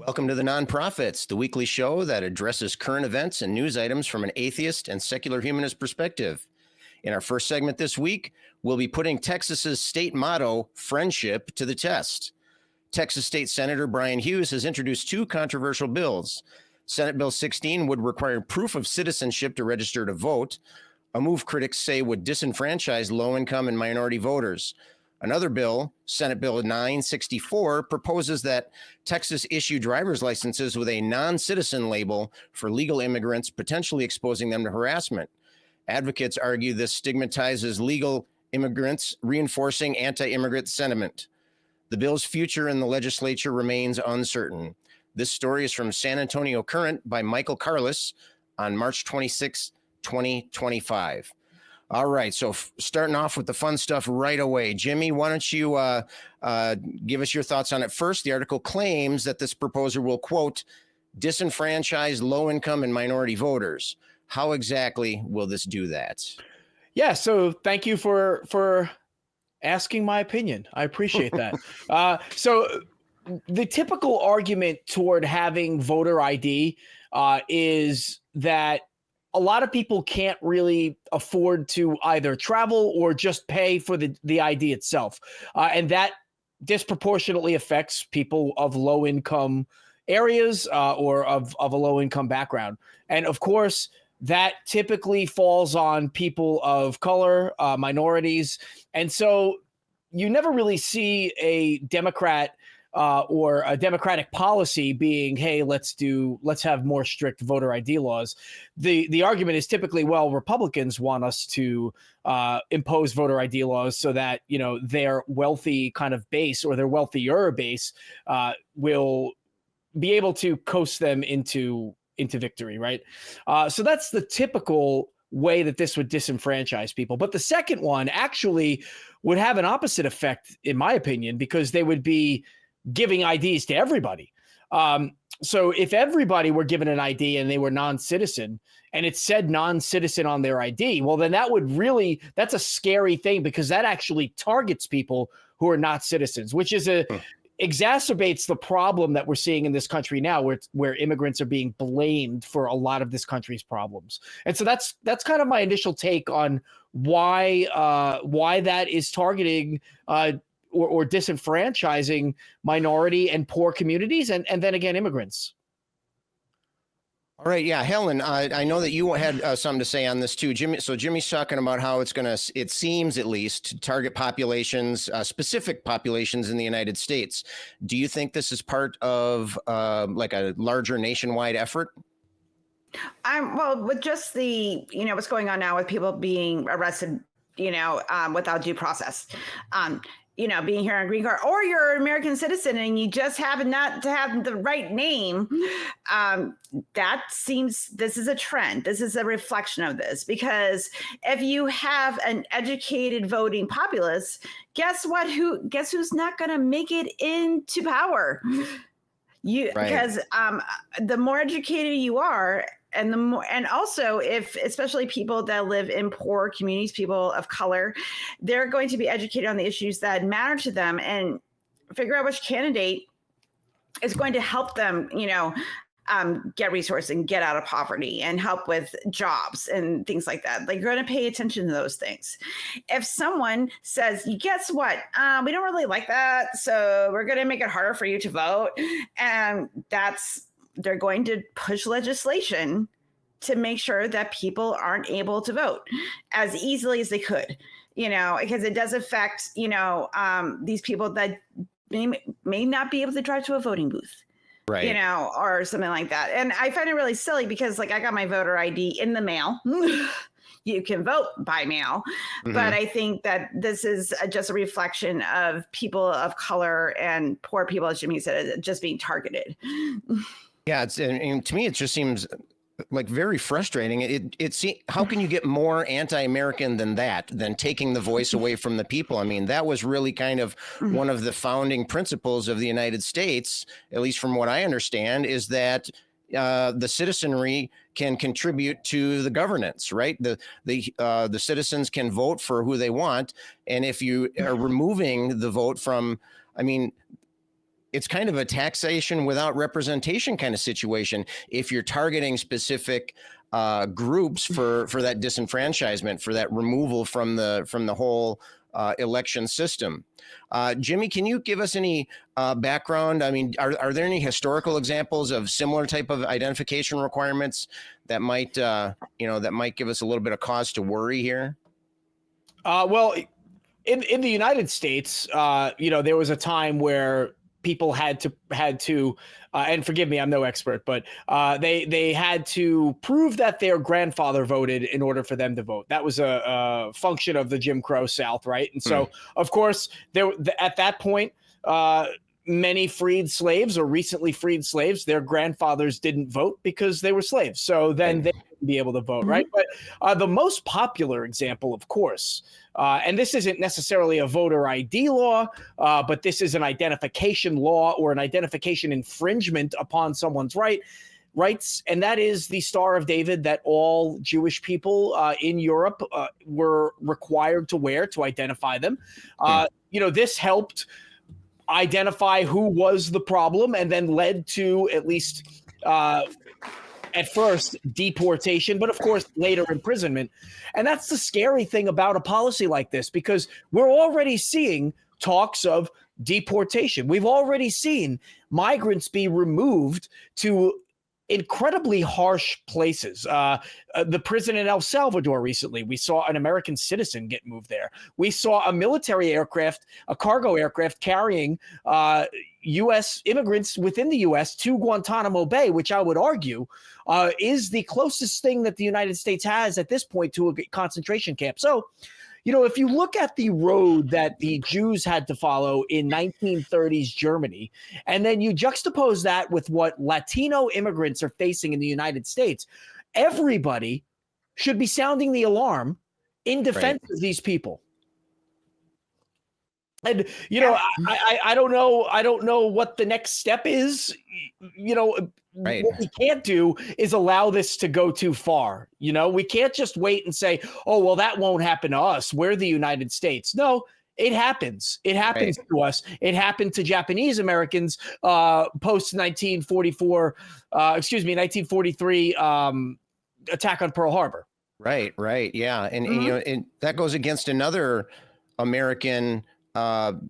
Welcome to The Nonprofits, the weekly show that addresses current events and news items from an atheist and secular humanist perspective. In our first segment this week, we'll be putting Texas's state motto, friendship, to the test. Texas State Senator Brian Hughes has introduced two controversial bills. Senate Bill 16 would require proof of citizenship to register to vote, a move critics say would disenfranchise low-income and minority voters. Another bill, Senate Bill 964, proposes that Texas issue driver's licenses with a non-citizen label for legal immigrants, potentially exposing them to harassment. Advocates argue this stigmatizes legal immigrants, reinforcing anti-immigrant sentiment. The bill's future in the legislature remains uncertain. This story is from San Antonio Current by Michael Karlis on March 26, 2025. All right, so starting off with the fun stuff right away. Jimmy, why don't you give us your thoughts on it first? The article claims that this proposal will, quote, disenfranchise low-income and minority voters. How exactly will this do that? Yeah, so thank you for asking my opinion. I appreciate that. So the typical argument toward having voter ID is that a lot of people can't really afford to either travel or just pay for the ID itself. And that disproportionately affects people of low income areas or of a low income background. And of course, that typically falls on people of color, minorities. And so you never really see a Democrat or a Democratic policy being, hey, let's have more strict voter ID laws. The argument is typically, well, Republicans want us to impose voter ID laws so that, you know, their wealthy kind of base or their wealthier base will be able to coast them into victory, right? So that's the typical way that this would disenfranchise people. But the second one actually would have an opposite effect, in my opinion, because they would be giving IDs to everybody. So if everybody were given an ID and they were non-citizen and it said non-citizen on their ID, well, then that's a scary thing because that actually targets people who are not citizens, which is exacerbates the problem that we're seeing in this country now where immigrants are being blamed for a lot of this country's problems. And so that's kind of my initial take on why that is targeting or disenfranchising minority and poor communities, and then again, immigrants. All right, yeah, Helen, I know that you had something to say on this too, Jimmy. So Jimmy's talking about how it's going to, it seems at least, to target populations, specific populations in the United States. Do you think this is part of like a larger nationwide effort? Well, with just the, what's going on now with people being arrested, without due process. Being here on a green card, or you're an American citizen and you just happen not to have the right name. This is a trend. This is a reflection of this, because if you have an educated voting populace, guess who's not going to make it into power? Because the more educated you are, and also especially people that live in poor communities, people of color, they're going to be educated on the issues that matter to them and figure out which candidate is going to help them, get resources and get out of poverty and help with jobs and things like that. Like, you're going to pay attention to those things. If someone says, guess what? We don't really like that, so we're going to make it harder for you to vote. And they're going to push legislation to make sure that people aren't able to vote as easily as they could, because it does affect, these people that may not be able to drive to a voting booth. Right. Or something like that. And I find it really silly because, like, I got my voter ID in the mail. You can vote by mail. Mm-hmm. But I think that this is just a reflection of people of color and poor people, as Jimmy said, just being targeted. Yeah, and to me, it just seems like very frustrating. How can you get more anti-American than taking the voice away from the people? I mean, that was really kind of one of the founding principles of the United States, at least from what I understand, is that the citizenry can contribute to the governance, right? The citizens can vote for who they want. And if you are removing the vote from, it's kind of a taxation without representation kind of situation if you're targeting specific groups for that disenfranchisement, for that removal from the whole election system. Jimmy, can you give us any background? I mean, are there any historical examples of similar type of identification requirements that might give us a little bit of cause to worry here? Well, in the United States, there was a time where people had to, and forgive me, I'm no expert, but they had to prove that their grandfather voted in order for them to vote. That was a function of the Jim Crow South, right? And so, of course, at that point, many freed slaves or recently freed slaves, their grandfathers didn't vote because they were slaves. So then they wouldn't be able to vote, right? But the most popular example, of course, and this isn't necessarily a voter ID law, but this is an identification law or an identification infringement upon someone's rights, and that is the Star of David that all Jewish people in Europe were required to wear to identify them. This helped identify who was the problem and then led to, at least at first, deportation, but of course later imprisonment. And that's the scary thing about a policy like this, because we're already seeing talks of deportation. We've already seen migrants be removed to incredibly harsh places. The prison in El Salvador recently, we saw an American citizen get moved there. We saw a military aircraft, a cargo aircraft carrying U.S. immigrants within the U.S. to Guantanamo Bay, which I would argue is the closest thing that the United States has at this point to a concentration camp. So, if you look at the road that the Jews had to follow in 1930s Germany, and then you juxtapose that with what Latino immigrants are facing in the United States, everybody should be sounding the alarm in defense of these people. And, I don't know. I don't know what the next step is. What we can't do is allow this to go too far. We can't just wait and say, oh, well, that won't happen to us. We're the United States. No, it happens. It happens to us. It happened to Japanese Americans post 1943 attack on Pearl Harbor. Right. Yeah. And that goes against another American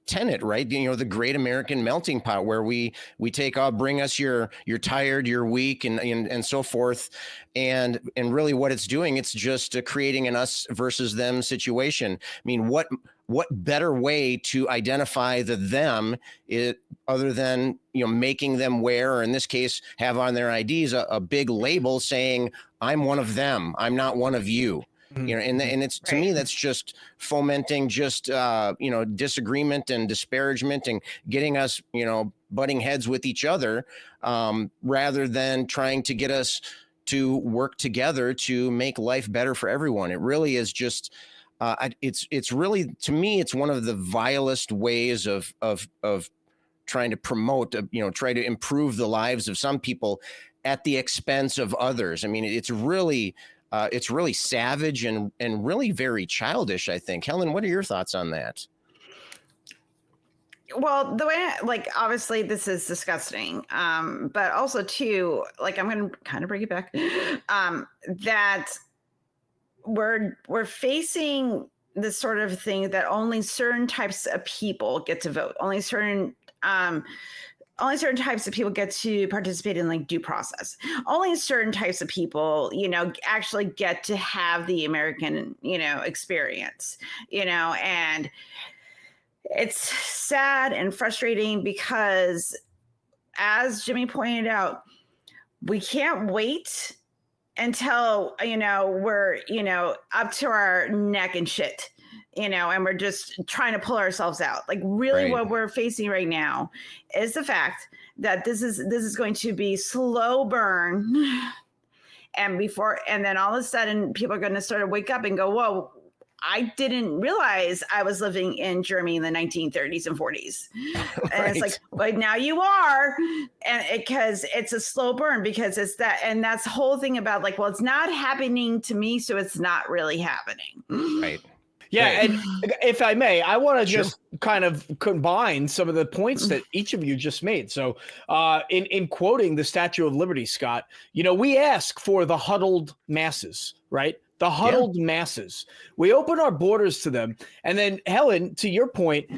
tenet, right? The great American melting pot, where we take bring us you're tired, you're weak, and so forth. And really what it's doing, it's just creating an us versus them situation. I mean, what better way to identify the them other than, making them wear, or in this case, have on their IDs a big label saying, I'm one of them, I'm not one of you. And it's, to me, that's just fomenting disagreement and disparagement and getting us, butting heads with each other, rather than trying to get us to work together to make life better for everyone. It really is just, it's really, to me, it's one of the vilest ways of trying to promote, try to improve the lives of some people at the expense of others. I mean, it's really savage and really very childish, I think. Helen, what are your thoughts on that? Well, the way, obviously this is disgusting, but also too, I'm going to kind of bring it back, that we're facing this sort of thing that only certain types of people get to vote. Only certain types of people get to participate in due process. Only certain types of people, actually get to have the American, experience, and it's sad and frustrating because, as Jimmy pointed out, we can't wait until, we're, up to our neck in shit, and we're just trying to pull ourselves out. What we're facing right now is the fact that this is going to be slow burn. And then all of a sudden people are going to sort of wake up and go, whoa, I didn't realize I was living in Germany in the 1930s and 40s. And it's but now you are. And because it's a slow burn, because it's that, and that's the whole thing about well, it's not happening to me, so it's not really happening. Right. Yeah, Right. and if I may, I want to Sure. just kind of combine some of the points that each of you just made. So, in quoting the Statue of Liberty, Scott, we ask for the huddled masses, right? The huddled masses. We open our borders to them, and then Helen, to your point,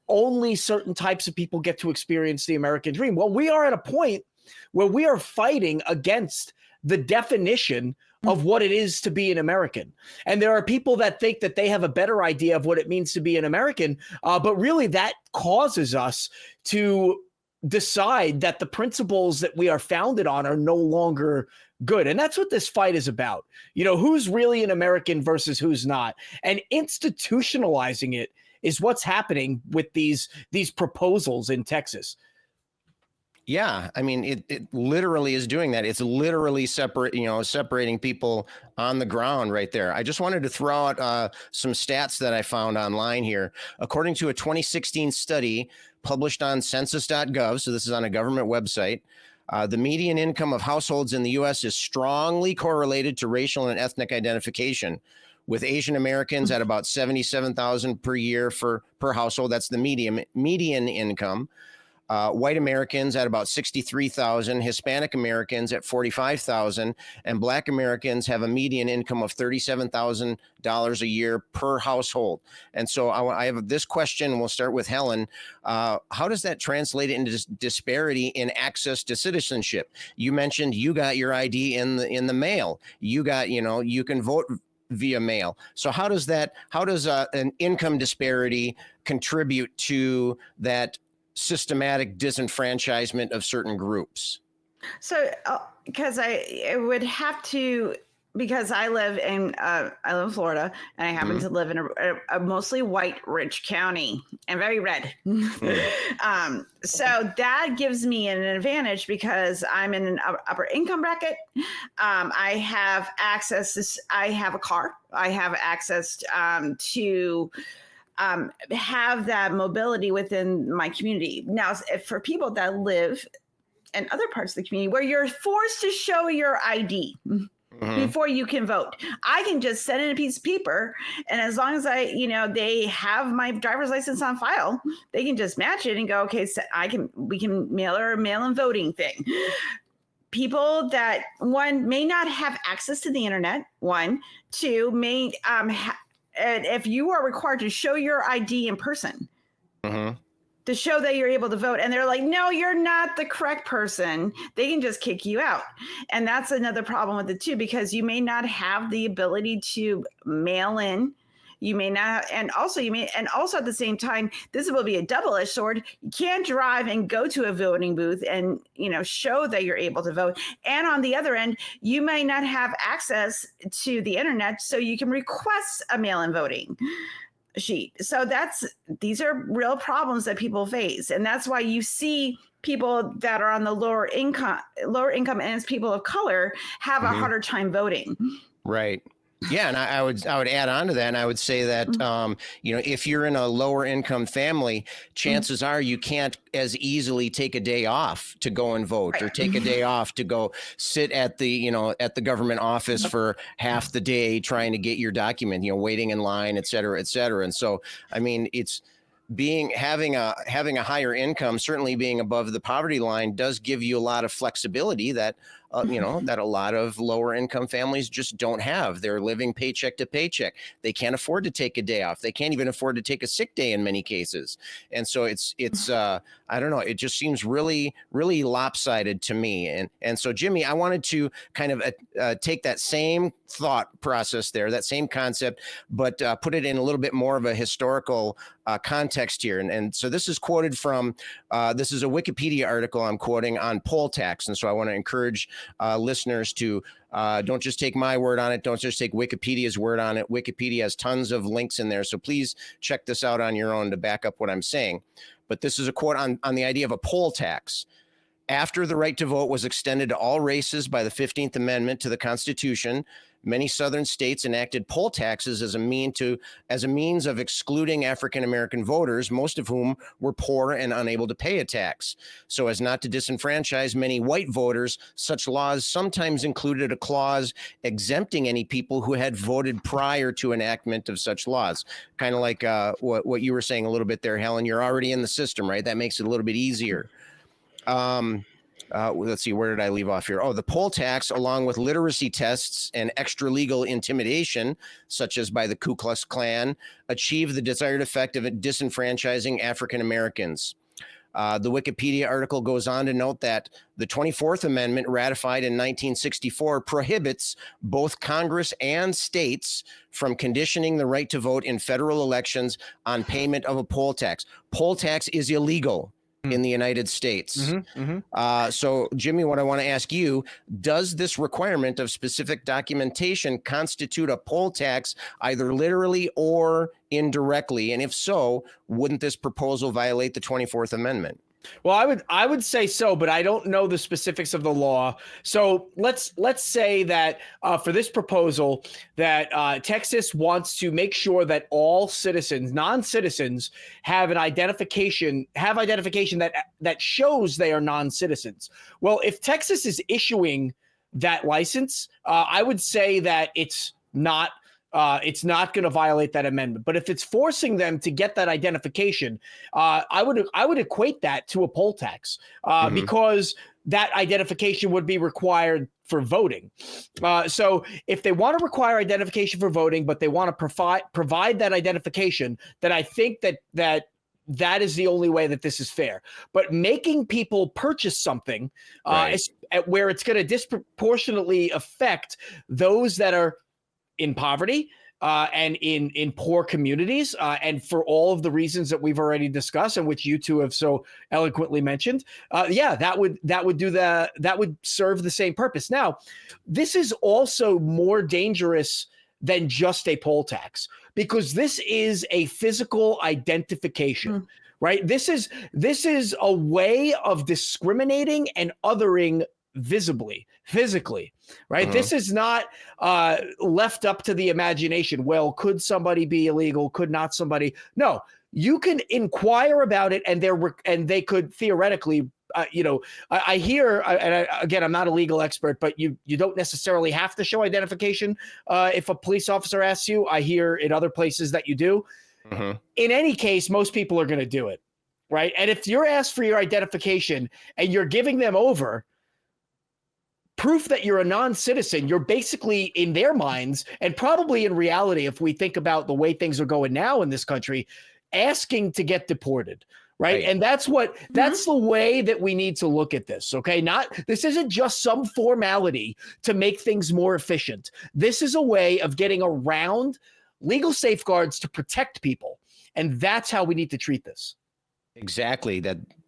only certain types of people get to experience the American dream. Well, we are at a point where we are fighting against the definition of what it is to be an American. And there are people that think that they have a better idea of what it means to be an American, but really that causes us to decide that the principles that we are founded on are no longer good. And that's what this fight is about. Who's really an American versus who's not. And institutionalizing it is what's happening with these proposals in Texas. Yeah, I mean, it literally is doing that. It's literally separating people on the ground right there. I just wanted to throw out some stats that I found online here. According to a 2016 study published on census.gov, so this is on a government website, the median income of households in the U.S. is strongly correlated to racial and ethnic identification, with Asian Americans at about $77,000 per year per household. That's the median income. White Americans at about $63,000, Hispanic Americans at $45,000, and Black Americans have a median income of $37,000 a year per household. And so I have this question. We'll start with Helen. How does that translate into disparity in access to citizenship? You mentioned you got your ID in the mail. You can vote via mail. So how does an income disparity contribute to that systematic disenfranchisement of certain groups? So, because I live in Florida, and I happen to live in a mostly white, rich county and very red. So that gives me an advantage because I'm in an upper income bracket. I have access I have a car. I have access to have that mobility within my community. Now, for people that live in other parts of the community where you're forced to show your ID before you can vote, I can just send in a piece of paper, and as long as they have my driver's license on file, they can just match it and go, okay, so we can mail-in voting thing. People that, one, may not have access to the internet, two, may and if you are required to show your ID in person to show that you're able to vote, and they're like, no, you're not the correct person, they can just kick you out. And that's another problem with it too, because you may not have the ability to mail in. You may not, and also at the same time, this will be a double-edged sword. You can't drive and go to a voting booth and show that you're able to vote. And on the other end, you may not have access to the internet, so you can request a mail-in voting sheet. So these are real problems that people face, and that's why you see people that are on the lower income and as people of color have a harder time voting. Right. Yeah, and I would add on to that, and I would say that if you're in a lower income family, chances are you can't as easily take a day off to go and vote, or take a day off to go sit at the government office for half the day trying to get your document, waiting in line, et cetera, et cetera. And so, I mean, it's having a higher income, certainly being above the poverty line, does give you a lot of flexibility that that a lot of lower income families just don't have. They're living paycheck to paycheck. They can't afford to take a day off. They can't even afford to take a sick day in many cases. And so it's I don't know. It just seems really, really lopsided to me. And so, Jimmy, I wanted to kind of take that same thought process there, that same concept, but put it in a little bit more of a historical context here. And so this is quoted from, this is a Wikipedia article I'm quoting on poll tax. And so I want to encourage listeners to don't just take my word on it. Don't just take Wikipedia's word on it. Wikipedia has tons of links in there. So please check this out on your own to back up what I'm saying. But this is a quote on the idea of a poll tax. After the right to vote was extended to all races by the 15th Amendment to the Constitution, many Southern states enacted poll taxes as a means of excluding African American voters, most of whom were poor and unable to pay a tax. So as not to disenfranchise many white voters, such laws sometimes included a clause exempting any people who had voted prior to enactment of such laws. Kind of like what you were saying a little bit there, Helen. You're already in the system, right? That makes it a little bit easier. Let's see, where did I leave off here? Oh, the poll tax, along with literacy tests and extra legal intimidation, such as by the Ku Klux Klan, achieved the desired effect of disenfranchising African Americans. The Wikipedia article goes on to note that the 24th Amendment, ratified in 1964, prohibits both Congress and states from conditioning the right to vote in federal elections on payment of a poll tax. Poll tax is illegal in the United States. So, Jimmy, what I want to ask you, does this requirement of specific documentation constitute a poll tax either literally or indirectly? And if so, wouldn't this proposal violate the 24th Amendment? Well, I would say so, but I don't know the specifics of the law. So let's say that for this proposal, that Texas wants to make sure that all citizens, non-citizens, have identification that shows they are non-citizens. Well, if Texas is issuing that license, I would say that it's not going to violate that amendment. But if it's forcing them to get that identification, I would equate that to a poll tax because that identification would be required for voting. So if they want to require identification for voting, but they want to provide that identification, then I think that is the only way that this is fair. But making people purchase something where it's going to disproportionately affect those that are in poverty and in poor communities, and for all of the reasons that we've already discussed and which you two have so eloquently mentioned, that would serve the same purpose. Now, this is also more dangerous than just a poll tax because this is a physical identification. Right? This is a way of discriminating and othering physically, right? This is not left up to the imagination. Well, could somebody be illegal? Could not somebody? No, you can inquire about it, and they could theoretically. I hear, again, I'm not a legal expert, but you don't necessarily have to show identification if a police officer asks you. I hear in other places that you do. In any case, most people are going to do it, right? And if you're asked for your identification and you're giving them over proof that you're a non-citizen, you're basically, in their minds, and probably in reality, if we think about the way things are going now in this country, asking to get deported. Right. And that's the way that we need to look at this. OK, this isn't just some formality to make things more efficient. This is a way of getting around legal safeguards to protect people. And that's how we need to treat this. Exactly.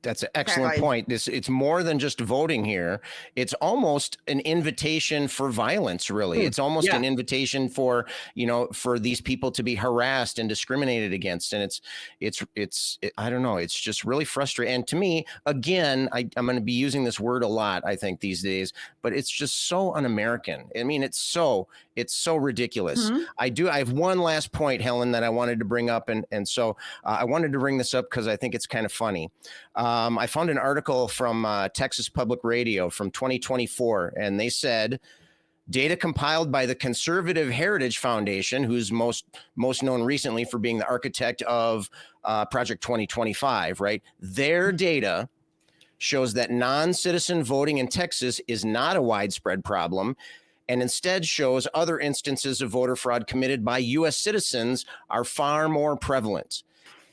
That's an excellent point. It's more than just voting here. It's almost an invitation for violence, really. It's almost an invitation for these people to be harassed and discriminated against. And it's I don't know. It's just really frustrating. And to me, again, I'm going to be using this word a lot, I think, these days, but it's just so un-American. I mean, it's so ridiculous. I have one last point, Helen, that I wanted to bring up. And so I wanted to bring this up because I think it's kind of funny. I found an article from Texas Public Radio from 2024, and they said data compiled by the Conservative Heritage Foundation, who's most known recently for being the architect of Project 2025, right? Their data shows that non-citizen voting in Texas is not a widespread problem, and instead shows other instances of voter fraud committed by U.S. citizens are far more prevalent.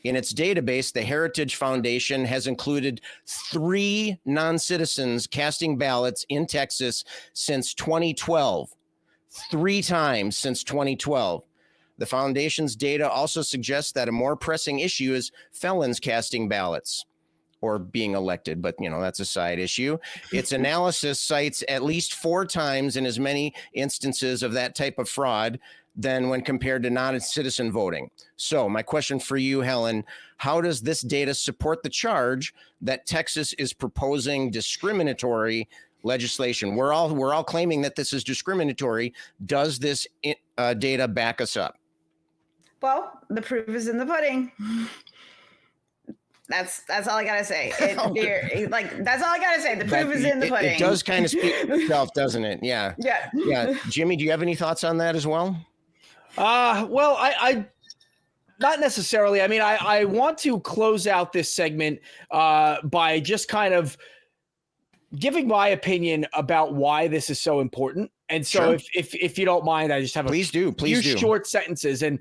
In its database, the Heritage Foundation has included 3 non-citizens casting ballots in Texas since 2012, 3 times since 2012. The foundation's data also suggests that a more pressing issue is felons casting ballots or being elected, but that's a side issue. Its analysis cites at least 4 times in as many instances of that type of fraud than when compared to non-citizen voting. So my question for you, Helen, how does this data support the charge that Texas is proposing discriminatory legislation? We're all claiming that this is discriminatory. Does this data back us up? Well, the proof is in the pudding. That's all I gotta say. That's all I gotta say. The proof is in the pudding. It does kind of speak for itself, doesn't it? Yeah. Yeah. Jimmy, do you have any thoughts on that as well? Well, I not necessarily. I mean, I want to close out this segment by just kind of giving my opinion about why this is so important. And so Sure. if you don't mind, I just have Please do. short sentences. And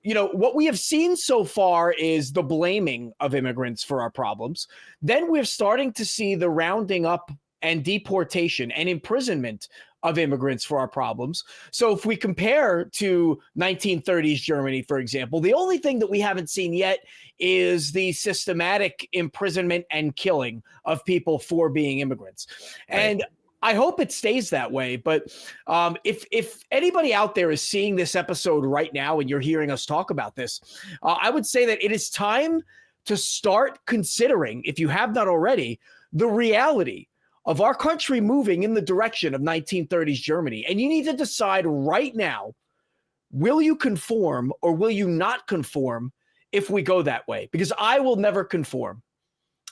what we have seen so far is the blaming of immigrants for our problems. Then we're starting to see the rounding up and deportation and imprisonment of immigrants for our problems. So if we compare to 1930s Germany, for example, the only thing that we haven't seen yet is the systematic imprisonment and killing of people for being immigrants. Right. And I hope it stays that way. But if anybody out there is seeing this episode right now and you're hearing us talk about this, I would say that it is time to start considering, if you have not already, the reality of our country moving in the direction of 1930s Germany. And you need to decide right now, will you conform or will you not conform if we go that way? Because I will never conform.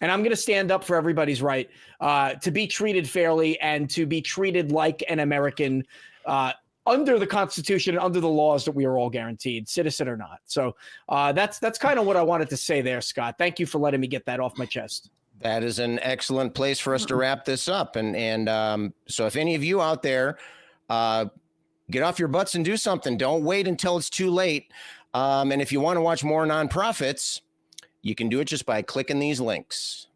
And I'm going to stand up for everybody's right to be treated fairly and to be treated like an American under the Constitution and under the laws that we are all guaranteed, citizen or not. So that's kind of what I wanted to say there, Scott. Thank you for letting me get that off my chest. That is an excellent place for us to wrap this up. And so if any of you out there, get off your butts and do something. Don't wait until it's too late. And if you want to watch more nonprofits, you can do it just by clicking these links.